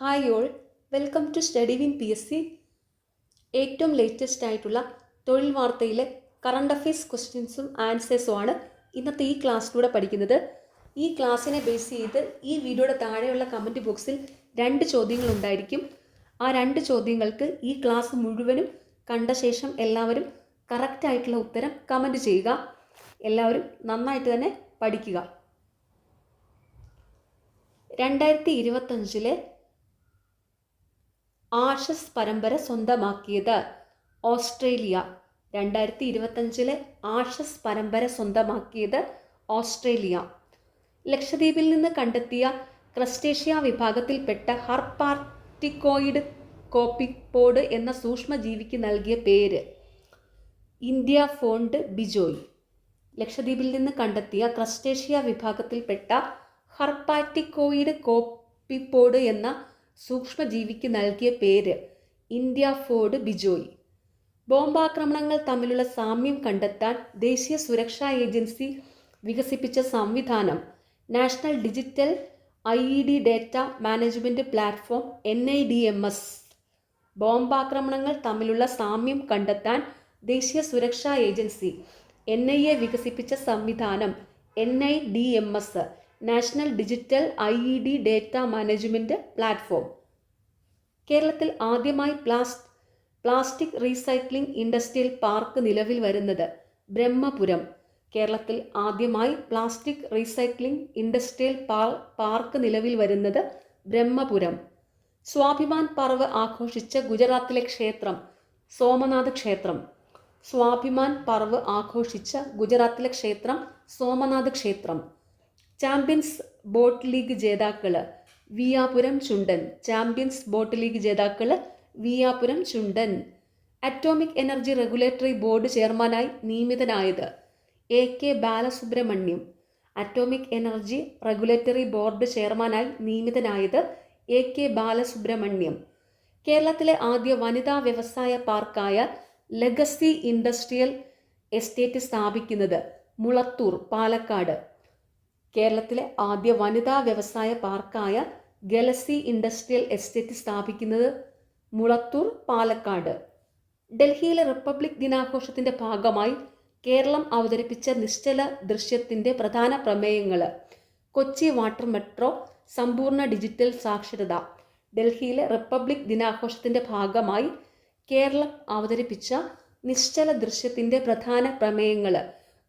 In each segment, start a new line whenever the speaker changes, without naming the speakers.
Hi all, welcome to study win PSC. ഏറ്റവും latest ആയിട്ടുള്ള തൊഴിൽ വാർത്തയിലെ കറണ്ട് അഫയേഴ്സ് ക്വസ്റ്റ്യൻസും ആൻസേഴ്സുമാണ് ഇന്നത്തെ ഈ ക്ലാസ്സിലൂടെ പഠിക്കുന്നത്. ഈ ക്ലാസ്സിനെ ബേസ് ചെയ്ത് ഈ വീഡിയോയുടെ താഴെയുള്ള കമൻറ്റ് ബോക്സിൽ 2 ചോദ്യങ്ങൾ ഉണ്ടായിരിക്കും. ആ 2 ചോദ്യങ്ങൾക്ക് ഈ ക്ലാസ് മുഴുവനും കണ്ട ശേഷം എല്ലാവരും കറക്റ്റായിട്ടുള്ള ഉത്തരം കമൻറ്റ് ചെയ്യുക. എല്ലാവരും നന്നായിട്ട് തന്നെ പഠിക്കുക. 2025 ആഷസ് പരമ്പര സ്വന്തമാക്കിയത് ഓസ്ട്രേലിയ. 2025 ആഷസ് പരമ്പര സ്വന്തമാക്കിയത് ഓസ്ട്രേലിയ. ലക്ഷദ്വീപിൽ നിന്ന് കണ്ടെത്തിയ ക്രസ്റ്റേഷ്യ വിഭാഗത്തിൽപ്പെട്ട ഹർപാർട്ടിക്കോയിഡ് കോപ്പിപ്പോഡ് എന്ന സൂക്ഷ്മജീവിക്ക് നൽകിയ പേര് ഇന്ത്യ ഫോണ്ട് ബിജോയ്. ലക്ഷദ്വീപിൽ നിന്ന് കണ്ടെത്തിയ ക്രസ്റ്റേഷ്യ വിഭാഗത്തിൽപ്പെട്ട ഹർപാർട്ടിക്കോയിഡ് കോപ്പിപ്പോഡ് എന്ന സൂക്ഷ്മജീവിക്ക് നൽകിയ പേര് ഇന്ത്യ ഫോർഡ് ബിജോയ്. ബോംബാക്രമണങ്ങൾ തമ്മിലുള്ള സാമ്യം കണ്ടെത്താൻ ദേശീയ സുരക്ഷാ ഏജൻസി വികസിപ്പിച്ച സംവിധാനം national digital IED data management platform NIDMS. ബോംബാക്രമണങ്ങൾ തമ്മിലുള്ള സാമ്യം കണ്ടെത്താൻ ദേശീയ സുരക്ഷാ ഏജൻസി NIA വികസിപ്പിച്ച സംവിധാനം NIDMS, national digital IED data management platform. കേരളത്തിൽ ആദ്യമായി പ്ലാസ്റ്റിക് റീസൈക്ലിംഗ് ഇൻഡസ്ട്രിയൽ പാർക്ക് നിലവിൽ വരുന്നത് ബ്രഹ്മപുരം. കേരളത്തിൽ ആദ്യമായി പ്ലാസ്റ്റിക് റീസൈക്ലിംഗ് ഇൻഡസ്ട്രിയൽ പാർക്ക് നിലവിൽ വരുന്നത് ബ്രഹ്മപുരം. സ്വാഭിമാൻ പർവ് ആഘോഷിച്ച ഗുജറാത്തിലെ ക്ഷേത്രം സോമനാഥ് ക്ഷേത്രം. സ്വാഭിമാൻ പർവ് ആഘോഷിച്ച ഗുജറാത്തിലെ ക്ഷേത്രം സോമനാഥ് ക്ഷേത്രം. ചാമ്പ്യൻസ് ബോട്ട് ലീഗ് ജേതാക്കള് Viyapuram Chundan. Champions boat league ജേതാക്കള് Viyapuram Chundan. Atomic energy regulatory board ചെയർമാനായി നിയമിതനായത് AK Balasubramaniam. Atomic energy regulatory board ചെയർമാനായി നിയമിതനായത് AK ബാലസുബ്രഹ്മണ്യം. കേരളത്തിലെ ആദ്യ വനിതാ വ്യവസായ പാർക്കായ ലെഗസി ഇൻഡസ്ട്രിയൽ എസ്റ്റേറ്റ് സ്ഥാപിക്കുന്നത് മുളത്തൂർ, പാലക്കാട്. കേരളത്തിലെ ആദ്യ വനിതാ വ്യവസായ പാർക്കായ ഗലസി ഇൻഡസ്ട്രിയൽ എസ്റ്റേറ്റ് സ്ഥാപിക്കുന്നത് മുളത്തൂർ, പാലക്കാട്. ഡൽഹിയിലെ റിപ്പബ്ലിക് ദിനാഘോഷത്തിൻ്റെ ഭാഗമായി കേരളം അവതരിപ്പിച്ച നിശ്ചല ദൃശ്യത്തിൻ്റെ പ്രധാന പ്രമേയങ്ങൾ കൊച്ചി വാട്ടർ മെട്രോ, സമ്പൂർണ്ണ ഡിജിറ്റൽ സാക്ഷരത. ഡൽഹിയിലെ റിപ്പബ്ലിക് ദിനാഘോഷത്തിൻ്റെ ഭാഗമായി കേരളം അവതരിപ്പിച്ച നിശ്ചല ദൃശ്യത്തിൻ്റെ പ്രധാന പ്രമേയങ്ങൾ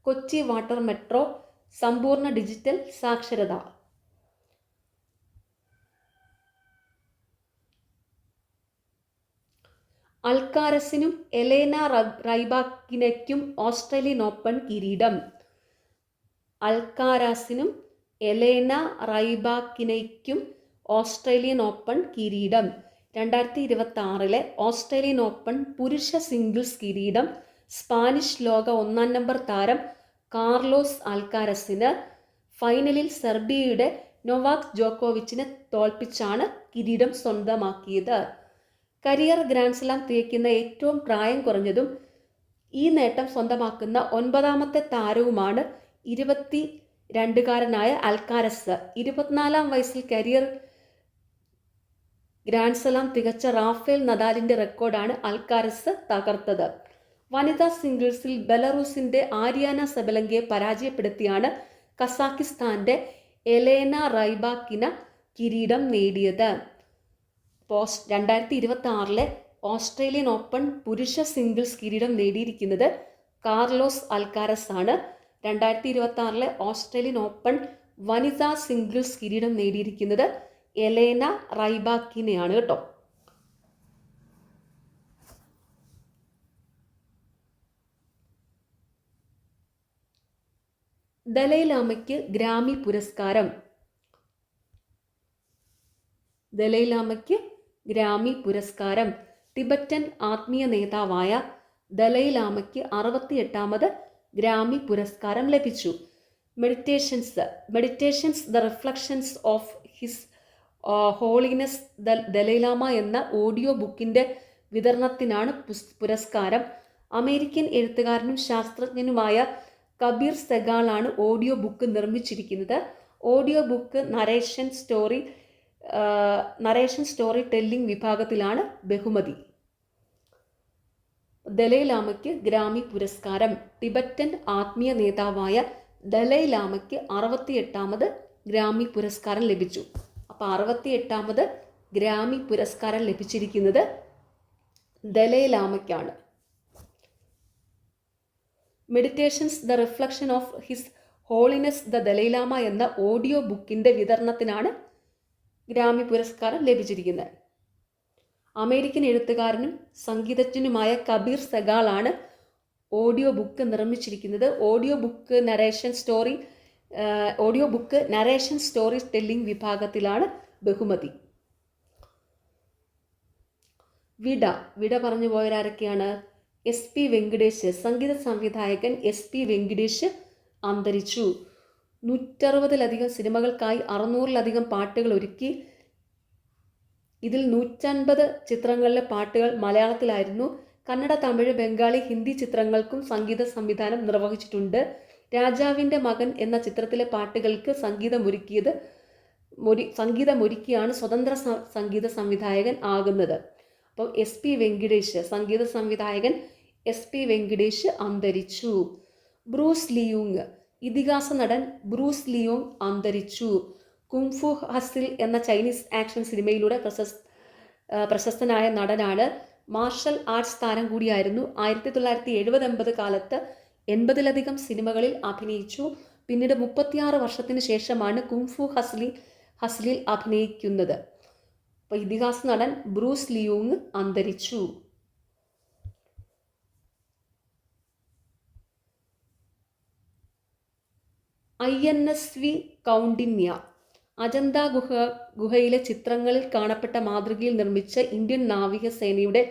കൊച്ചി വാട്ടർ മെട്രോ, സമ്പൂർണ്ണ ഡിജിറ്റൽ സാക്ഷരത. അൽക്കാരസിനും എലേന റൈബാക്കിനയ്ക്കും ഓസ്ട്രേലിയൻ ഓപ്പൺ കിരീടം. അൽക്കാരസിനും എലേന റൈബാക്കിനയ്ക്കും ഓസ്ട്രേലിയൻ ഓപ്പൺ കിരീടം. 2026 ഓസ്ട്രേലിയൻ ഓപ്പൺ പുരുഷ സിംഗിൾസ് കിരീടം സ്പാനിഷ് ലോക 1-ാം നമ്പർ താരം കാർലോസ് അൽക്കാരസിന്. ഫൈനലിൽ സെർബിയയുടെ നൊവാക് ജോക്കോവിച്ചിനെ തോൽപ്പിച്ചാണ് കിരീടം സ്വന്തമാക്കിയത്. കരിയർ ഗ്രാൻഡ്സ്ലാം തികയ്ക്കുന്ന ഏറ്റവും പ്രായം കുറഞ്ഞതും ഈ നേട്ടം സ്വന്തമാക്കുന്ന 9ാമത്തെ താരവുമാണ് 22-കാരനായ അൽക്കാരസ്. 24-ാം വയസ്സിൽ കരിയർ ഗ്രാൻഡ്സ്ലാം തികച്ച റാഫേൽ നദാലിൻ്റെ റെക്കോർഡാണ് അൽക്കാരസ് തകർത്തത്. വനിതാ സിംഗിൾസിൽ ബെലറൂസിൻ്റെ ആരിയാന സെബലങ്കയെ പരാജയപ്പെടുത്തിയാണ് കസാക്കിസ്ഥാൻ്റെ എലേന റൈബാക്കിന കിരീടം നേടിയത്. 2026 ഓസ്ട്രേലിയൻ ഓപ്പൺ പുരുഷ സിംഗിൾസ് കിരീടം നേടിയിരിക്കുന്നത് കാർലോസ് അൽക്കാരസ് ആണ്. 2026 ഓസ്ട്രേലിയൻ ഓപ്പൺ വനിതാ സിംഗിൾസ് കിരീടം നേടിയിരിക്കുന്നത് എലേന റൈബാക്കിനെയാണ് കേട്ടോ. ദലൈലാമയ്ക്ക് ഗ്രാമി പുരസ്കാരം. ദലൈലാമയ്ക്ക് ഗ്രാമി പുരസ്കാരം. ടിബറ്റൻ ആത്മീയ നേതാവായ ദലൈലാമയ്ക്ക് 68ാമത് ഗ്രാമി പുരസ്കാരം ലഭിച്ചു. Meditations the reflections of his holiness Dalai Lama എന്ന ഓഡിയോ ബുക്കിൻ്റെ വിതരണത്തിനാണ് പുരസ്കാരം. അമേരിക്കൻ എഴുത്തുകാരനും ശാസ്ത്രജ്ഞനുമായ കബീർ സെഗാളാണ് ഓഡിയോ ബുക്ക് നിർമ്മിച്ചിരിക്കുന്നത്. Audio book narration story narration story telling വിഭാഗത്തിലാണ് ബഹുമതി. ദലൈലാമയ്ക്ക് ഗ്രാമി പുരസ്കാരം. ടിബറ്റൻ ആത്മീയ നേതാവായ ദലൈലാമയ്ക്ക് 68ാമത് ഗ്രാമി പുരസ്കാരം ലഭിച്ചു. അപ്പോൾ 68ാമത് ഗ്രാമി പുരസ്കാരം ലഭിച്ചിരിക്കുന്നത് ദലൈലാമയ്ക്കാണ്. Meditations the reflection of his holiness the Dalai Lama എന്ന ഓഡിയോ ബുക്കിൻ്റെ വിതരണത്തിനാണ് ഗ്രാമി പുരസ്കാരം ലഭിച്ചിരിക്കുന്നത്. അമേരിക്കൻ എഴുത്തുകാരനും സംഗീതജ്ഞനുമായ കബീർ സെഗാളാണ് ഓഡിയോ ബുക്ക് നിർമ്മിച്ചിരിക്കുന്നത്. Audio book narration story telling വിഭാഗത്തിലാണ് ബഹുമതി. വിട പറഞ്ഞു പോയവരാരൊക്കെയാണ്? SP വെങ്കിടേഷ്, സംഗീത സംവിധായകൻ SP വെങ്കിടേഷ് അന്തരിച്ചു. 160-ലധികം സിനിമകൾക്കായി 600-ലധികം പാട്ടുകൾ ഒരുക്കി. ഇതിൽ 150 ചിത്രങ്ങളിലെ പാട്ടുകൾ മലയാളത്തിലായിരുന്നു. കന്നഡ, തമിഴ്, ബംഗാളി, ഹിന്ദി ചിത്രങ്ങൾക്കും സംഗീത സംവിധാനം നിർവഹിച്ചിട്ടുണ്ട്. രാജാവിൻ്റെ മകൻ എന്ന ചിത്രത്തിലെ പാട്ടുകൾക്ക് സംഗീതമൊരുക്കിയാണ് സ്വതന്ത്ര സംഗീത സംവിധായകൻ ആകുന്നത്. അപ്പോൾ SP വെങ്കിടേഷ്, സംഗീത സംവിധായകൻ SP വെങ്കിടേഷ് അന്തരിച്ചു. ബ്രൂസ് ലിയൂങ്, ഇതിഹാസ നടൻ ബ്രൂസ് ലിയൂങ് അന്തരിച്ചു. കുങ്ഫു ഹസിൽ എന്ന ചൈനീസ് ആക്ഷൻ സിനിമയിലൂടെ പ്രശസ്തനായ നടനാണ്. മാർഷൽ ആർട്സ് താരം കൂടിയായിരുന്നു. 1970-80 കാലത്ത് 80-ലധികം സിനിമകളിൽ അഭിനയിച്ചു. പിന്നീട് 36 വർഷത്തിന് ശേഷമാണ് കുങ്ഫു ഹസിലിൽ അഭിനയിക്കുന്നത്. അപ്പോൾ ഇതിഹാസ നടൻ ബ്രൂസ് ലിയൂങ് അന്തരിച്ചു. INSV കൗണ്ടിന്യ, അജന്ത ഗുഹയിലെ ചിത്രങ്ങളിൽ കാണപ്പെട്ട മാതൃകയിൽ നിർമ്മിച്ച ഇന്ത്യൻ നാവികസേനയുടെ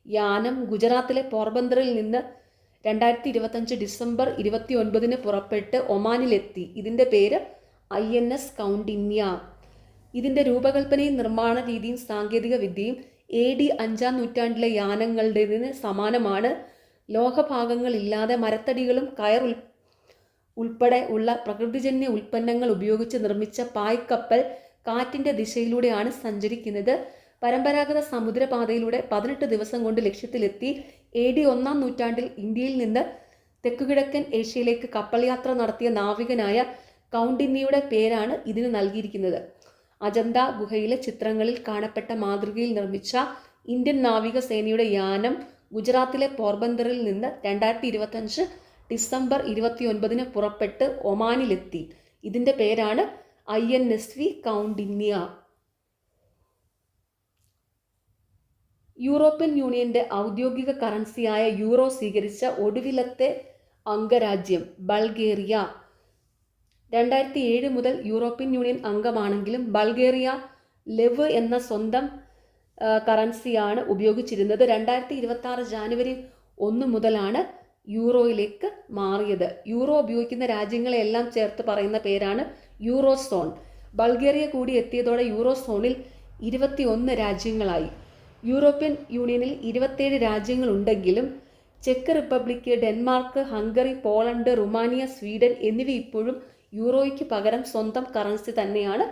യാനം ഗുജറാത്തിലെ പോർബന്തറിൽ നിന്ന് 2025 ഡിസംബർ 29 പുറപ്പെട്ട് ഒമാനിലെത്തി. ഇതിൻ്റെ പേര് INS കൗണ്ടിന്യ. ഇതിൻ്റെ രൂപകൽപ്പനയും നിർമ്മാണ രീതിയും സാങ്കേതിക വിദ്യയും AD 5-ാം നൂറ്റാണ്ടിലെ യാനങ്ങളുടേതിന് സമാനമാണ്. ലോഹഭാഗങ്ങളില്ലാതെ മരത്തടികളും കയർ ഉൾപ്പെടെ ഉള്ള പ്രകൃതിജന്യ ഉൽപ്പന്നങ്ങൾ ഉപയോഗിച്ച് നിർമ്മിച്ച പായ്ക്കപ്പൽ കാറ്റിൻ്റെ ദിശയിലൂടെയാണ് സഞ്ചരിക്കുന്നത്. പരമ്പരാഗത സമുദ്രപാതയിലൂടെ 18 ദിവസം കൊണ്ട് ലക്ഷ്യത്തിലെത്തി. AD 1-ാം നൂറ്റാണ്ടിൽ ഇന്ത്യയിൽ നിന്ന് തെക്കുകിഴക്കൻ ഏഷ്യയിലേക്ക് കപ്പൽ യാത്ര നടത്തിയ നാവികനായ കൗണ്ടിന്യയുടെ പേരാണ് ഇതിന് നൽകിയിരിക്കുന്നത്. അജന്ത ഗുഹയിലെ ചിത്രങ്ങളിൽ കാണപ്പെട്ട മാതൃകയിൽ നിർമ്മിച്ച ഇന്ത്യൻ നാവികസേനയുടെ യാനം ഗുജറാത്തിലെ പോർബന്തറിൽ നിന്ന് 2025 ഡിസംബർ 29 പുറപ്പെട്ട് ഒമാനിലെത്തി. ഇതിൻ്റെ പേരാണ് INSV കൗണ്ടിന്യ. യൂറോപ്യൻ യൂണിയന്റെ ഔദ്യോഗിക കറൻസിയായ യൂറോ സ്വീകരിച്ച ഒടുവിലത്തെ അംഗരാജ്യം ബൾഗേറിയ. 2007 മുതൽ യൂറോപ്യൻ യൂണിയൻ അംഗമാണെങ്കിലും ബൾഗേറിയ ലെവ് എന്ന സ്വന്തം കറൻസിയാണ് ഉപയോഗിച്ചിരുന്നത്. 2026 ജാനുവരി 1 മുതലാണ് യൂറോയിലേക്ക് മാറിയത്. യൂറോ ഉപയോഗിക്കുന്ന രാജ്യങ്ങളെല്ലാം ചേർത്ത് പറയുന്ന പേരാണ് യൂറോസോൺ. ബൾഗേറിയ കൂടി എത്തിയതോടെ യൂറോസോണിൽ 21 രാജ്യങ്ങളായി. യൂറോപ്യൻ യൂണിയനിൽ 27 രാജ്യങ്ങളുണ്ടെങ്കിലും ചെക്ക് Republic, Denmark, Hungary, Poland, Romania, Sweden എന്നിവ ഇപ്പോഴും യൂറോയ്ക്ക് പകരം സ്വന്തം കറൻസി തന്നെയാണ്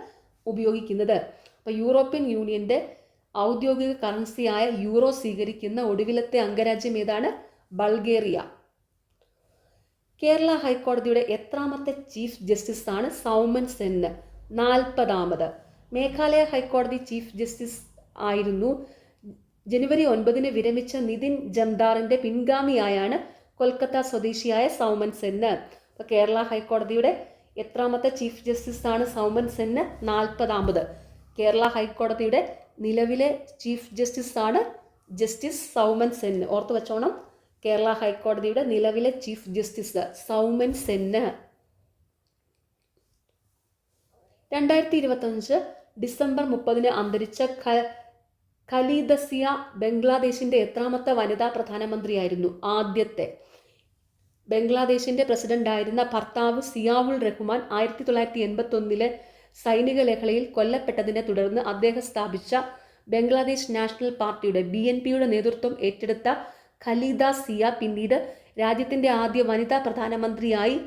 ഉപയോഗിക്കുന്നത്. അപ്പോൾ യൂറോപ്യൻ യൂണിയൻ്റെ ഔദ്യോഗിക കറൻസിയായ യൂറോ സ്വീകരിക്കുന്ന ഒടുവിലത്തെ അംഗരാജ്യം ഏതാണ്? ബൾഗേറിയ. കേരള ഹൈക്കോടതിയുടെ എത്രാമത്തെ ചീഫ് ജസ്റ്റിസാണ് സൗമൻ സെൻ? 40ാമത്. മേഘാലയ ഹൈക്കോടതി ചീഫ് ജസ്റ്റിസ് ആയിരുന്നു. ജനുവരി 9 വിരമിച്ച നിതിൻ ജംദാറിൻ്റെ പിൻഗാമിയായാണ് കൊൽക്കത്ത സ്വദേശിയായ സൗമൻ സെൻ. അപ്പോൾ കേരള ഹൈക്കോടതിയുടെ എത്രാമത്തെ ചീഫ് ജസ്റ്റിസാണ് സൗമൻ സെൻ? 40ാമത്. കേരള ഹൈക്കോടതിയുടെ നിലവിലെ ചീഫ് ജസ്റ്റിസാണ് ജസ്റ്റിസ് സൗമൻ സെൻ. ഓർത്തു വച്ചോണം, കേരള ഹൈക്കോടതിയുടെ നിലവിലെ chief justice Soumen Sen. 2025 December 30 അന്തരിച്ച ഖലീദ സിയ ബംഗ്ലാദേശിൻ്റെ എത്രാമത്തെ വനിതാ പ്രധാനമന്ത്രിയായിരുന്നു? ആദ്യത്തെ. ബംഗ്ലാദേശിൻ്റെ പ്രസിഡന്റായിരുന്ന ഭർത്താവ് സിയാവുൾ റഹ്മാൻ 1981 സൈനിക ലഹളയിൽ കൊല്ലപ്പെട്ടതിനെ തുടർന്ന് അദ്ദേഹം സ്ഥാപിച്ച ബംഗ്ലാദേശ് നാഷണൽ പാർട്ടിയുടെ BNPയുടെ നേതൃത്വം ഏറ്റെടുത്ത ഖലീദ സിയ പിന്നീട് രാജ്യത്തിൻ്റെ ആദ്യ വനിതാ പ്രധാനമന്ത്രിയായി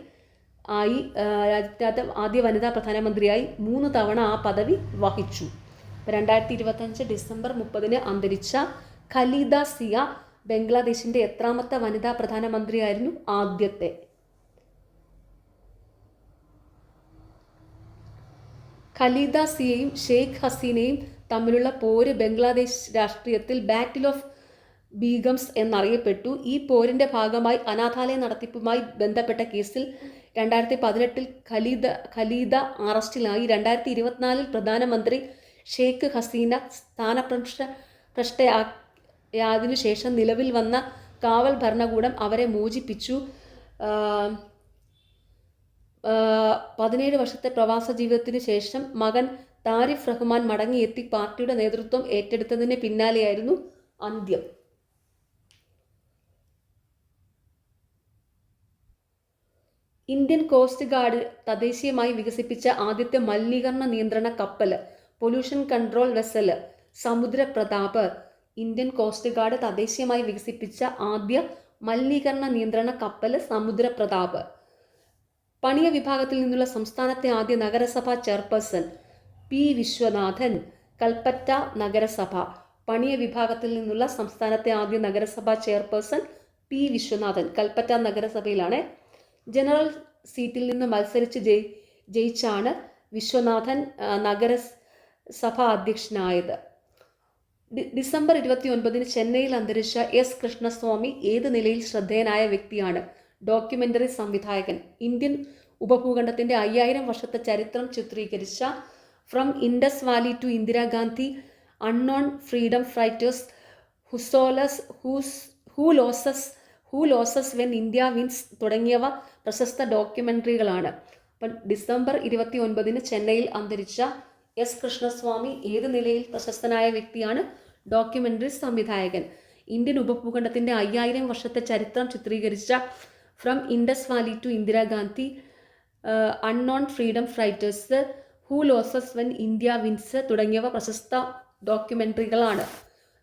3 തവണ ആ പദവി വഹിച്ചു. 2025 ഡിസംബർ 30 അന്തരിച്ച ഖലീദ സിയ ബംഗ്ലാദേശിൻ്റെ എത്രാമത്തെ വനിതാ പ്രധാനമന്ത്രിയായിരുന്നു? ആദ്യത്തെ. ഖലീദ സിയയും ഷെയ്ഖ് ഹസീനയും തമ്മിലുള്ള പോര് ബംഗ്ലാദേശ് രാഷ്ട്രീയത്തിൽ ബാറ്റിൽ ഓഫ് ബീഗംസ് എന്നറിയപ്പെട്ടു. ഈ പോരിൻ്റെ ഭാഗമായി അനാഥാലയ നടത്തിപ്പുമായി ബന്ധപ്പെട്ട കേസിൽ 2018 ഖലീദ അറസ്റ്റിലായി. 2024 പ്രധാനമന്ത്രി ഷെയ്ഖ് ഹസീന സ്ഥാനഭ്രഷ്ടയായതിനു ശേഷം നിലവിൽ വന്ന കാവൽ ഭരണകൂടം അവരെ മോചിപ്പിച്ചു. 17 വർഷത്തെ പ്രവാസ ജീവിതത്തിന് ശേഷം മകൻ താരിഫ് റഹ്മാൻ മടങ്ങിയെത്തി പാർട്ടിയുടെ നേതൃത്വം ഏറ്റെടുത്തതിന് പിന്നാലെയായിരുന്നു അന്ത്യം. ഇന്ത്യൻ കോസ്റ്റ് ഗാർഡ് തദ്ദേശീയമായി വികസിപ്പിച്ച ആദ്യത്തെ മലിനീകരണ നിയന്ത്രണ കപ്പൽ, pollution control vessel Samudra Pratap. Indian coast guard തദ്ദേശീയമായി വികസിപ്പിച്ച ആദ്യ മലിനീകരണ നിയന്ത്രണ കപ്പൽ സമുദ്രപ്രതാപ്. പണിയ വിഭാഗത്തിൽ നിന്നുള്ള സംസ്ഥാനത്തെ ആദ്യ നഗരസഭാ ചെയർപേഴ്സൺ പി വിശ്വനാഥൻ. കൽപ്പറ്റ നഗരസഭ. പണിയ വിഭാഗത്തിൽ നിന്നുള്ള സംസ്ഥാനത്തെ ആദ്യ നഗരസഭാ ചെയർപേഴ്സൺ പി വിശ്വനാഥൻ കൽപ്പറ്റ നഗരസഭയിലാണ്. ജനറൽ സീറ്റിൽ നിന്ന് മത്സരിച്ച് ജയിച്ചാണ് വിശ്വനാഥൻ നഗരസഭാ അധ്യക്ഷനായത്. ഡിസംബർ 29 ചെന്നൈയിൽ അന്തരിച്ച എസ് കൃഷ്ണസ്വാമി ഏത് നിലയിൽ ശ്രദ്ധേയനായ വ്യക്തിയാണ്? ഡോക്യുമെൻ്ററി സംവിധായകൻ. ഇന്ത്യൻ ഉപഭൂഖണ്ഡത്തിൻ്റെ 5000 വർഷത്തെ ചരിത്രം ചിത്രീകരിച്ച from Indus valley to Indira Gandhi, unknown freedom fighters, who loses when India wins തുടങ്ങിയവ പ്രശസ്ത ഡോക്യുമെൻ്ററികളാണ്. അപ്പം ഡിസംബർ 29 ചെന്നൈയിൽ അന്തരിച്ച എസ് കൃഷ്ണസ്വാമി ഏത് നിലയിൽ പ്രശസ്തനായ വ്യക്തിയാണ്? ഡോക്യുമെൻ്ററി സംവിധായകൻ. ഇന്ത്യൻ ഉപഭൂഖണ്ഡത്തിൻ്റെ 5000 വർഷത്തെ ചരിത്രം ചിത്രീകരിച്ച from Indus valley to Indira Gandhi, unknown freedom fighters, who loses when India wins തുടങ്ങിയവ പ്രശസ്ത ഡോക്യുമെൻ്ററികളാണ്.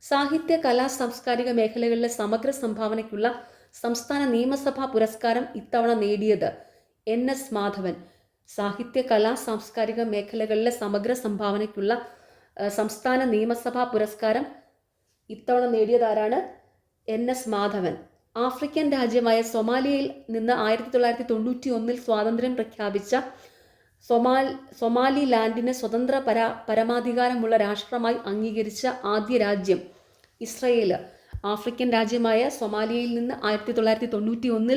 സാഹിത്യ, കലാ, സാംസ്കാരിക മേഖലകളിലെ സമഗ്ര സംഭാവനയ്ക്കുള്ള സംസ്ഥാന നിയമസഭാ പുരസ്കാരം ഇത്തവണ നേടിയത്? NS മാധവൻ. സാഹിത്യ, കലാ, സാംസ്കാരിക മേഖലകളിലെ സമഗ്ര സംഭാവനയ്ക്കുള്ള സംസ്ഥാന നിയമസഭാ പുരസ്കാരം ഇത്തവണ നേടിയതാരാണ്? NS മാധവൻ. ആഫ്രിക്കൻ രാജ്യമായ സൊമാലിയയിൽ നിന്ന് 1991 സ്വാതന്ത്ര്യം പ്രഖ്യാപിച്ച സൊമാലിലാൻഡിനെ സ്വതന്ത്ര പരമാധികാരമുള്ള രാഷ്ട്രമായി അംഗീകരിച്ച ആദ്യ രാജ്യം? ഇസ്രയേൽ. ആഫ്രിക്കൻ രാജ്യമായ സൊമാലിയയിൽ നിന്ന് 1991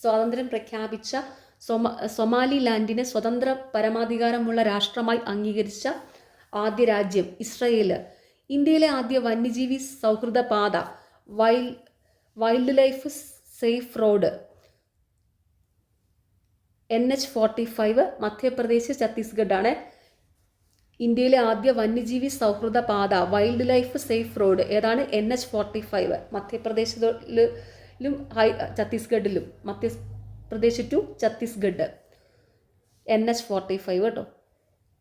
സ്വാതന്ത്ര്യം പ്രഖ്യാപിച്ച സൊമാലിലാൻഡിനെ സ്വതന്ത്ര പരമാധികാരമുള്ള രാഷ്ട്രമായി അംഗീകരിച്ച ആദ്യ രാജ്യം? ഇസ്രയേൽ. ഇന്ത്യയിലെ ആദ്യ വന്യജീവി സൗഹൃദ പാത? Wild life safe road NH-45 Madhya Pradesh Chhattisgarh ആണ്. ഇന്ത്യയിലെ ആദ്യ വന്യജീവി സൗഹൃദ പാത വൈൽഡ് ലൈഫ് സേഫ് റോഡ് ഏതാണ്? NH-45 മധ്യപ്രദേശിലും ഛത്തീസ്ഗഡിലും. മധ്യപ്രദേശ് ടു ഛത്തീസ്ഗഡ് NH-45 കേട്ടോ.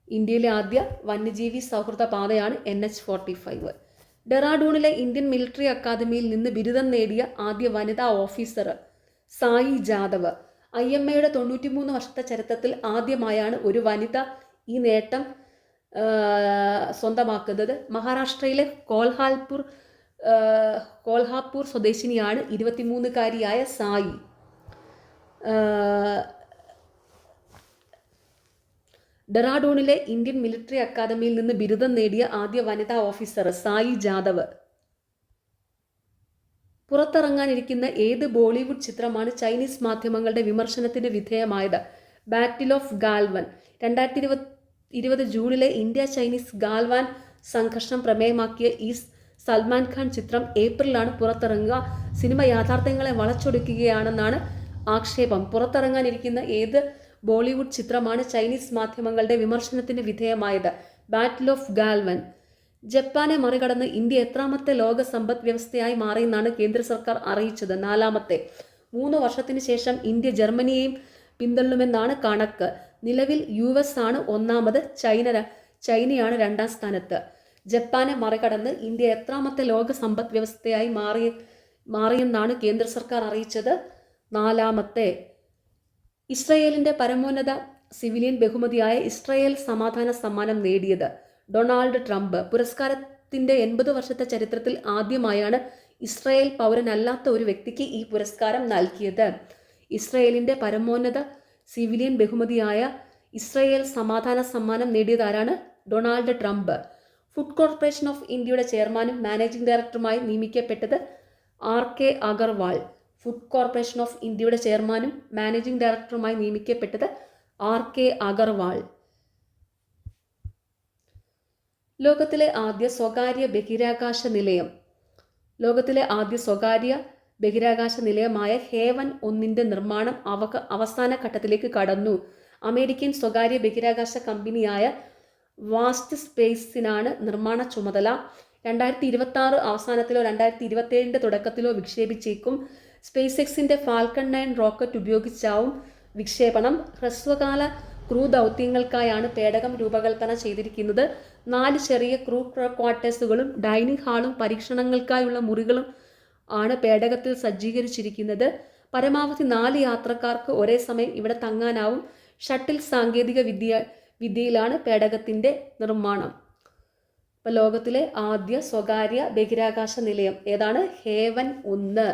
ഇന്ത്യയിലെ ആദ്യ വന്യജീവി സൗഹൃദ പാതയാണ് NH-45. ഡെറാഡൂണിലെ ഇന്ത്യൻ മിലിറ്ററി അക്കാദമിയിൽ നിന്ന് ബിരുദം നേടിയ ആദ്യ വനിതാ ഓഫീസർ? സായി ജാദവ്. IMAയുടെ 93 വർഷത്തെ ചരിത്രത്തിൽ ആദ്യമായാണ് ഒരു വനിത ഈ നേട്ടം സ്വന്തമാക്കുന്നത്. മഹാരാഷ്ട്രയിലെ കോൽഹാപൂർ സ്വദേശിനിയാണ് 23-കാരിയായ സായി. ഡെറാഡൂണിലെ ഇന്ത്യൻ മിലിറ്ററി അക്കാദമിയിൽ നിന്ന് ബിരുദം നേടിയ ആദ്യ വനിതാ ഓഫീസർ സായി ജാദവ്. പുറത്തിറങ്ങാനിരിക്കുന്ന ഏത് ബോളിവുഡ് ചിത്രമാണ് ചൈനീസ് മാധ്യമങ്ങളുടെ വിമർശനത്തിന് വിധേയമായത്? Battle of Galwan. 2020 ജൂണിലെ ഇന്ത്യ ചൈനീസ് ഗാൽവാൻ സംഘർഷം പ്രമേയമാക്കിയ ഈ സൽമാൻ ഖാൻ ചിത്രം ഏപ്രിലാണ് പുറത്തിറങ്ങുക. സിനിമ യാഥാർത്ഥ്യങ്ങളെ വളച്ചൊടിക്കുകയാണെന്നാണ് ആക്ഷേപം. പുറത്തിറങ്ങാനിരിക്കുന്ന ഏത് ബോളിവുഡ് ചിത്രമാണ് ചൈനീസ് മാധ്യമങ്ങളുടെ വിമർശനത്തിന് വിധേയമായത്? Battle of Galwan. ജപ്പാനെ മറികടന്ന് ഇന്ത്യ എത്രാമത്തെ ലോക സമ്പദ് വ്യവസ്ഥയായി മാറിയെന്നാണ് കേന്ദ്ര സർക്കാർ അറിയിച്ചത്? 4ാമത്തെ. 3 വർഷത്തിന് ശേഷം ഇന്ത്യ ജർമ്മനിയെയും പിന്തള്ളുമെന്നാണ് കണക്ക്. നിലവിൽ US ആണ് 1ാമത്, ചൈനയാണ് 2ാം സ്ഥാനത്ത്. ജപ്പാനെ മറികടന്ന് ഇന്ത്യ എത്രാമത്തെ ലോക സമ്പദ് വ്യവസ്ഥയായി മാറിയെന്നാണ് കേന്ദ്ര സർക്കാർ അറിയിച്ചത്? 4ാമത്തെ. ഇസ്രയേലിൻ്റെ പരമോന്നത സിവിലിയൻ ബഹുമതിയായ ഇസ്രയേൽ സമാധാന സമ്മാനം നേടിയത്? Donald Trump. പുരസ്കാരത്തിൻ്റെ 80 വർഷത്തെ ചരിത്രത്തിൽ ആദ്യമായാണ് ഇസ്രായേൽ പൗരനല്ലാത്ത ഒരു വ്യക്തിക്ക് ഈ പുരസ്കാരം നൽകിയത്. ഇസ്രായേലിൻ്റെ പരമോന്നത സിവിലിയൻ ബഹുമതിയായ ഇസ്രായേൽ സമാധാന സമ്മാനം നേടിയതാരാണ്? Donald Trump. Food corporation of ഇന്ത്യയുടെ ചെയർമാനും മാനേജിംഗ് ഡയറക്ടറുമായി നിയമിക്കപ്പെട്ടത് RK Agarwal. Food corporation of ഇന്ത്യയുടെ ചെയർമാനും മാനേജിംഗ് ഡയറക്ടറുമായി നിയമിക്കപ്പെട്ടത് RK അഗർവാൾ. ലോകത്തിലെ ആദ്യ സ്വകാര്യ ബഹിരാകാശ നിലയം. ലോകത്തിലെ ആദ്യ സ്വകാര്യ ബഹിരാകാശ നിലയമായ ഹേവൻ 1 നിർമ്മാണം അവസാന ഘട്ടത്തിലേക്ക് കടന്നു. അമേരിക്കൻ സ്വകാര്യ ബഹിരാകാശ കമ്പനിയായ വാസ്റ്റ് സ്പേസിനാണ് നിർമ്മാണ ചുമതല. 2026 അവസാനത്തിലോ 2027 തുടക്കത്തിലോ വിക്ഷേപിച്ചേക്കും. സ്പേസ് എക്സിൻ്റെ ഫാൽക്കൺ 9 റോക്കറ്റ് ഉപയോഗിച്ചാവും വിക്ഷേപണം. ഹ്രസ്വകാല ക്രൂ ദൗത്യങ്ങൾക്കായാണ് പേടകം രൂപകൽപ്പന ചെയ്തിരിക്കുന്നത്. 4 ചെറിയ ക്രൂ ക്വാർട്ടേഴ്സുകളും ഡൈനിങ് ഹാളും പരീക്ഷണങ്ങൾക്കായുള്ള മുറികളും ആണ് പേടകത്തിൽ സജ്ജീകരിച്ചിരിക്കുന്നത്. പരമാവധി 4 യാത്രക്കാർക്ക് ഒരേ സമയം ഇവിടെ തങ്ങാനാവും. ഷട്ടിൽ സാങ്കേതിക വിദ്യയിലാണ് പേടകത്തിൻ്റെ നിർമ്മാണം. ഇപ്പോൾ ലോകത്തിലെ ആദ്യ സ്വകാര്യ ബഹിരാകാശ നിലയം ഏതാണ്? ഹേവൻ 1.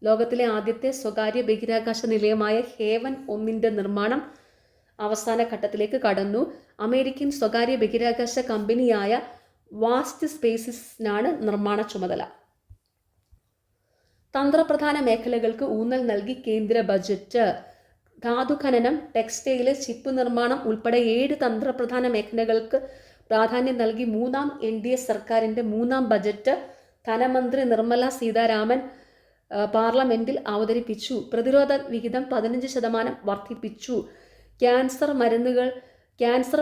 ലോകത്തിലെ ആദ്യത്തെ സ്വകാര്യ ബഹിരാകാശ നിലയമായ ഹേവൻ 1 നിർമ്മാണം അവസാന ഘട്ടത്തിലേക്ക് കടന്നു. അമേരിക്കൻ സ്വകാര്യ ബഹിരാകാശ കമ്പനിയായ വാസ്റ്റ് സ്പേസിനാണ് നിർമ്മാണ ചുമതല. തന്ത്രപ്രധാന മേഖലകൾക്ക് ഊന്നൽ നൽകി കേന്ദ്ര ബജറ്റ്. ധാതുഖനനം, ടെക്സ്റ്റൈല്, ചിപ്പ് നിർമ്മാണം ഉൾപ്പെടെ 7 തന്ത്രപ്രധാന മേഖലകൾക്ക് പ്രാധാന്യം നൽകി 3ാം NDA സർക്കാരിൻ്റെ 3ാം ബജറ്റ് ധനമന്ത്രി നിർമ്മല സീതാരാമൻ പാർലമെന്റിൽ അവതരിപ്പിച്ചു. പ്രതിരോധ വിഹിതം 15% വർദ്ധിപ്പിച്ചു. ക്യാൻസർ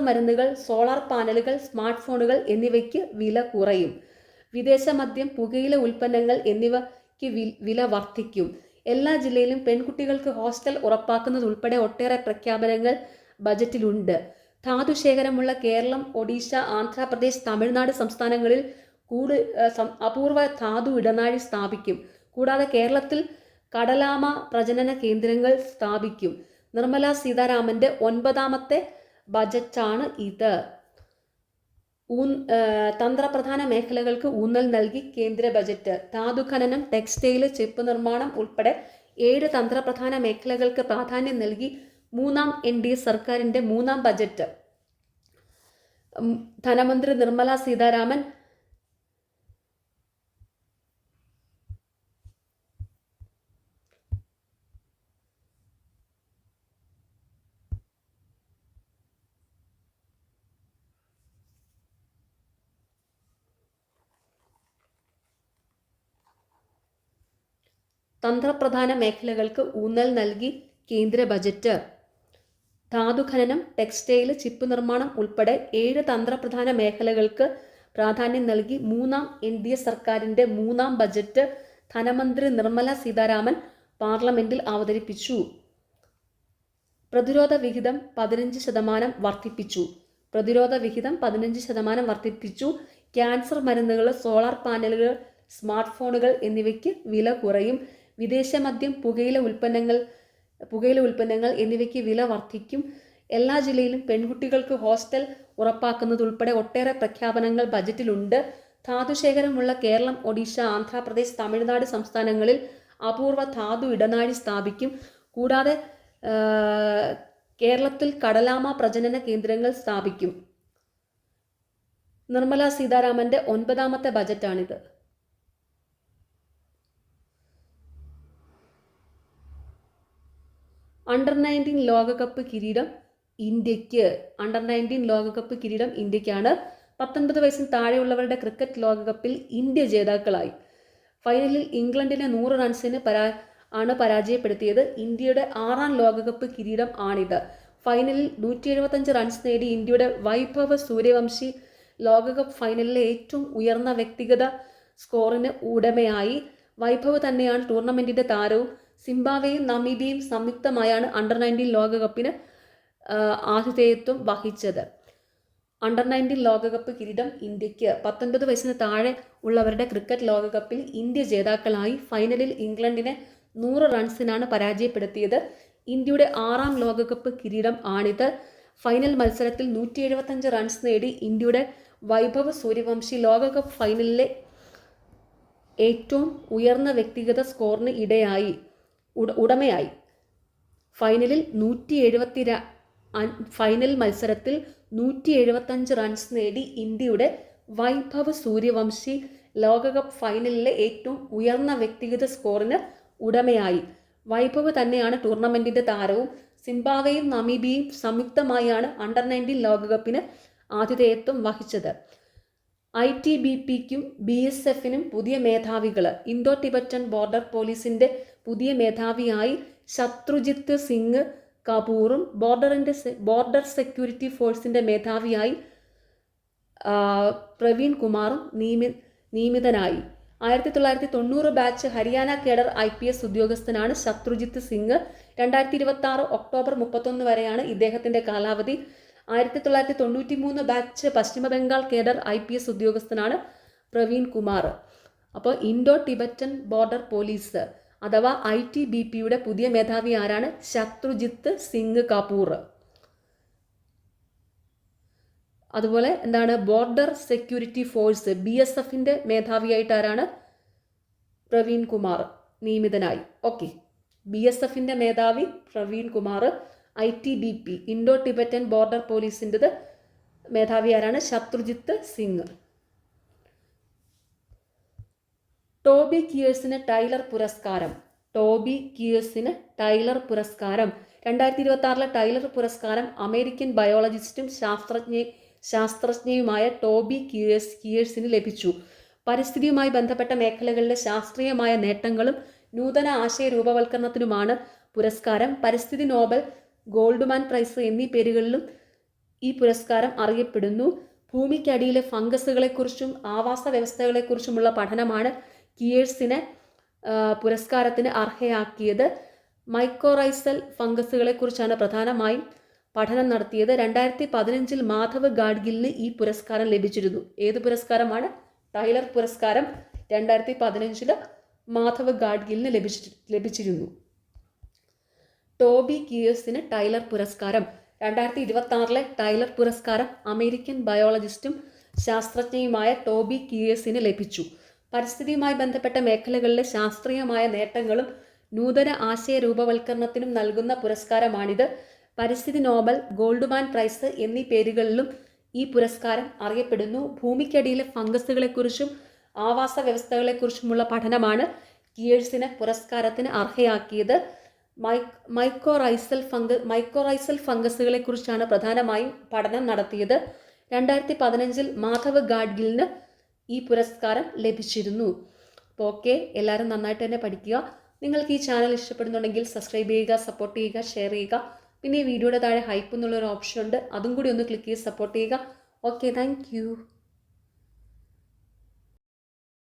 മരുന്നുകൾ, സോളാർ പാനലുകൾ, സ്മാർട്ട് ഫോണുകൾ എന്നിവയ്ക്ക് വില കുറയും. വിദേശ മദ്യം, പുകയില ഉൽപ്പന്നങ്ങൾ എന്നിവയ്ക്ക് വില വർദ്ധിക്കും. എല്ലാ ജില്ലയിലും പെൺകുട്ടികൾക്ക് ഹോസ്റ്റൽ ഉറപ്പാക്കുന്നതുൾപ്പെടെ ഒട്ടേറെ പ്രഖ്യാപനങ്ങൾ ബജറ്റിലുണ്ട്. ധാതുശേഖരമുള്ള കേരളം, ഒഡീഷ, ആന്ധ്രാപ്രദേശ്, തമിഴ്നാട് സംസ്ഥാനങ്ങളിൽ അപൂർവ ധാതു ഇടനാഴി സ്ഥാപിക്കും. കൂടാതെ കേരളത്തിൽ കടലാമ പ്രജനന കേന്ദ്രങ്ങൾ സ്ഥാപിക്കും. നിർമ്മല സീതാരാമൻ്റെ 9ാമത്തെ ബജറ്റാണ് ഇത്. തന്ത്രപ്രധാന മേഖലകൾക്ക് ഊന്നൽ നൽകി കേന്ദ്ര ബജറ്റ്. ധാതുഖനനം, ടെക്സ്റ്റൈല്, ചിപ്പ് നിർമ്മാണം ഉൾപ്പെടെ 7 തന്ത്രപ്രധാന മേഖലകൾക്ക് പ്രാധാന്യം നൽകി 3ാം NDA സർക്കാരിൻ്റെ 3ാം ബജറ്റ് ധനമന്ത്രി നിർമ്മല സീതാരാമൻ തന്ത്രപ്രധാന മേഖലകൾക്ക് ഊന്നൽ നൽകി കേന്ദ്ര ബജറ്റ്. ധാതുഖനനം, ടെക്സ്റ്റൈല്, ചിപ്പ് നിർമ്മാണം ഉൾപ്പെടെ 7 തന്ത്രപ്രധാന മേഖലകൾക്ക് പ്രാധാന്യം നൽകി 3ാം NDA സർക്കാരിൻ്റെ 3ാം ബജറ്റ് ധനമന്ത്രി നിർമ്മല സീതാരാമൻ പാർലമെന്റിൽ അവതരിപ്പിച്ചു. പ്രതിരോധ വിഹിതം 15% വർദ്ധിപ്പിച്ചു. ക്യാൻസർ മരുന്നുകൾ, സോളാർ പാനലുകൾ, സ്മാർട്ട് ഫോണുകൾ എന്നിവയ്ക്ക് വില കുറയും. വിദേശ മദ്യം, പുകയില ഉൽപ്പന്നങ്ങൾ എന്നിവയ്ക്ക് വില വർദ്ധിക്കും. എല്ലാ ജില്ലയിലും പെൺകുട്ടികൾക്ക് ഹോസ്റ്റൽ ഉറപ്പാക്കുന്നതുൾപ്പെടെ ഒട്ടേറെ പ്രഖ്യാപനങ്ങൾ ബജറ്റിലുണ്ട്. ധാതുശേഖരമുള്ള കേരളം, ഒഡീഷ, ആന്ധ്രാപ്രദേശ്, തമിഴ്നാട് സംസ്ഥാനങ്ങളിൽ അപൂർവ ധാതു ഇടനാഴി സ്ഥാപിക്കും. കൂടാതെ കേരളത്തിൽ കടലാമ പ്രജനന കേന്ദ്രങ്ങൾ സ്ഥാപിക്കും. നിർമ്മല സീതാരാമൻ്റെ 9ാമത്തെ ബജറ്റാണിത്. അണ്ടർ-19 ലോകകപ്പ് കിരീടം ഇന്ത്യക്കാണ്. 19 വയസ്സിന് താഴെയുള്ളവരുടെ ക്രിക്കറ്റ് ലോകകപ്പിൽ ഇന്ത്യ ജേതാക്കളായി. ഫൈനലിൽ ഇംഗ്ലണ്ടിനെ 100 റൺസിന് പരാജയപ്പെടുത്തിയത്. ഇന്ത്യയുടെ 6ാം ലോകകപ്പ് കിരീടം ആണിത്. ഫൈനലിൽ 175 റൺസ് നേടി ഇന്ത്യയുടെ വൈഭവ് സൂര്യവംശി ലോകകപ്പ് ഫൈനലിലെ ഏറ്റവും ഉയർന്ന വ്യക്തിഗത സ്കോറിന് ഉടമയായി. വൈഭവ് തന്നെയാണ് ടൂർണമെന്റിന്റെ താരവും. സിംബാബ്വേയും നമീബിയയും സംയുക്തമായാണ് അണ്ടർ-19 ലോകകപ്പിന് ആതിഥേയത്വം വഹിച്ചത്. അണ്ടർ-19 ലോകകപ്പ് കിരീടം ഇന്ത്യക്ക്. 19 വയസ്സിന് താഴെ ഉള്ളവരുടെ ക്രിക്കറ്റ് ലോകകപ്പിൽ ഇന്ത്യ ജേതാക്കളായി. ഫൈനലിൽ ഇംഗ്ലണ്ടിനെ 100 റൺസിനാണ് പരാജയപ്പെടുത്തിയത്. ഇന്ത്യയുടെ 6ാം ലോകകപ്പ് കിരീടം ആണിത്. ഫൈനൽ മത്സരത്തിൽ 175 റൺസ് നേടി ഇന്ത്യയുടെ വൈഭവ് സൂര്യവംശി ലോകകപ്പ് ഫൈനലിലെ ഏറ്റവും ഉയർന്ന വ്യക്തിഗത സ്കോറിന് ഉടമയായി. ഫൈനൽ മത്സരത്തിൽ 175 റൺസ് നേടി ഇന്ത്യയുടെ വൈഭവ് സൂര്യവംശി ലോകകപ്പ് ഫൈനലിലെ ഏറ്റവും ഉയർന്ന വ്യക്തിഗത സ്കോറിന് ഉടമയായി. വൈഭവ് തന്നെയാണ് ടൂർണമെന്റിന്റെ താരവും. സിംബാബ്വേയും നമീബിയയും സംയുക്തമായാണ് അണ്ടർ-19 ലോകകപ്പിന് ആതിഥേയത്വം വഹിച്ചത്. ITBPക്കും BSFനും പുതിയ മേധാവികൾ. ഇന്തോ ടിബറ്റൻ ബോർഡർ പോലീസിന്റെ പുതിയ മേധാവിയായി ശത്രുജിത്ത് സിംഗ് കപൂറും ബോർഡർ സെക്യൂരിറ്റി ഫോഴ്സിന്റെ മേധാവിയായി പ്രവീൺ കുമാറും നിയമിതനായി. 1990 ബാച്ച് ഹരിയാന കേഡർ IPS ഉദ്യോഗസ്ഥനാണ് ശത്രുജിത്ത് സിംഗ്. 2026 ഒക്ടോബർ 31 വരെയാണ് ഇദ്ദേഹത്തിന്റെ കാലാവധി. 1993 ബാച്ച് പശ്ചിമ ബംഗാൾ കേഡർ IPS ഉദ്യോഗസ്ഥനാണ് പ്രവീൺ കുമാർ. അപ്പോൾ ഇൻഡോ ടിബറ്റൻ ബോർഡർ പോലീസ് അഥവാ ITBPയുടെ പുതിയ മേധാവി ആരാണ്? ശത്രുജിത്ത് സിംഗ് കപൂർ. അതുപോലെ എന്താണ്? ബോർഡർ സെക്യൂരിറ്റി ഫോഴ്സ് BSFന്റെ മേധാവിയായിട്ട് ആരാണ്? പ്രവീൺ കുമാർ നിയമിതനായി. ഓക്കെ, BSFന്റെ മേധാവി Praveen Kumar. ITBP Indo Tibetan border പോലീസിൻ്റെത് മേധാവി ആരാണ്? ശത്രുജിത്ത് സിംഗ്. ടോബി കിയേഴ്സിന് ടൈലർ പുരസ്കാരം. 2026 ടൈലർ പുരസ്കാരം അമേരിക്കൻ ബയോളജിസ്റ്റും ശാസ്ത്രജ്ഞയുമായ ടോബി കിയേഴ്സിന് ലഭിച്ചു. പരിസ്ഥിതിയുമായി ബന്ധപ്പെട്ട മേഖലകളിലെ ശാസ്ത്രീയമായ നേട്ടങ്ങളും നൂതന ആശയ രൂപവൽക്കരണത്തിനുമാണ് പുരസ്കാരം. പരിസ്ഥിതി നോബൽ, ഗോൾഡ്മാൻ പ്രൈസ് എന്നീ പേരുകളിലും ഈ പുരസ്കാരം അറിയപ്പെടുന്നു. ഭൂമിക്കടിയിലെ ഫംഗസുകളെക്കുറിച്ചും ആവാസ വ്യവസ്ഥകളെക്കുറിച്ചുമുള്ള പഠനമാണ് കിയേഴ്സിനെ പുരസ്കാരത്തിന് അർഹയാക്കിയത്. മൈക്കോറൈസൽ ഫംഗസുകളെക്കുറിച്ചാണ് പ്രധാനമായും പഠനം നടത്തിയത്. 2015 മാധവ് ഗാഡ്ഗിലിന് ഈ പുരസ്കാരം ലഭിച്ചിരുന്നു. ഏത് പുരസ്കാരമാണ്? ടൈലർ പുരസ്കാരം 2015 മാധവ് ഗാഡ്ഗിലിന് ലഭിച്ചിരുന്നു. ടോബി കിയേഴ്സിന് ടൈലർ പുരസ്കാരം. 2026 ടൈലർ പുരസ്കാരം അമേരിക്കൻ ബയോളജിസ്റ്റും ശാസ്ത്രജ്ഞയുമായ ടോബി കിയേഴ്സിന് ലഭിച്ചു. പരിസ്ഥിതിയുമായി ബന്ധപ്പെട്ട മേഖലകളിലെ ശാസ്ത്രീയമായ നേട്ടങ്ങളും നൂതന ആശയ രൂപവൽക്കരണത്തിനും നൽകുന്ന പുരസ്കാരമാണിത്. പരിസ്ഥിതി നോബൽ, ഗോൾഡ്മാൻ പ്രൈസ് എന്നീ പേരുകളിലും ഈ പുരസ്കാരം അറിയപ്പെടുന്നു. ഭൂമിക്കടിയിലെ ഫംഗസുകളെക്കുറിച്ചും ആവാസ വ്യവസ്ഥകളെക്കുറിച്ചുമുള്ള പഠനമാണ് കിയേഴ്സിനെ പുരസ്കാരത്തിന് അർഹയാക്കിയത്. മൈക്കോറൈസൽ ഫംഗസുകളെക്കുറിച്ചാണ് പ്രധാനമായും പഠനം നടത്തിയത്. 2015 മാധവ് ഗാഡ്ഗിലിന് ഈ പുരസ്കാരം ലഭിച്ചിരുന്നു. അപ്പോൾ ഓക്കെ, എല്ലാവരും നന്നായിട്ട് തന്നെ പഠിക്കുക. നിങ്ങൾക്ക് ഈ ചാനൽ ഇഷ്ടപ്പെടുന്നുണ്ടെങ്കിൽ സബ്സ്ക്രൈബ് ചെയ്യുക, സപ്പോർട്ട് ചെയ്യുക, ഷെയർ ചെയ്യുക. പിന്നെ ഈ വീഡിയോയുടെ താഴെ ഹൈപ്പ് എന്നുള്ളൊരു ഓപ്ഷൻ ഉണ്ട്, അതും കൂടി ഒന്ന് ക്ലിക്ക് ചെയ്ത് സപ്പോർട്ട് ചെയ്യുക. Okay, thank you.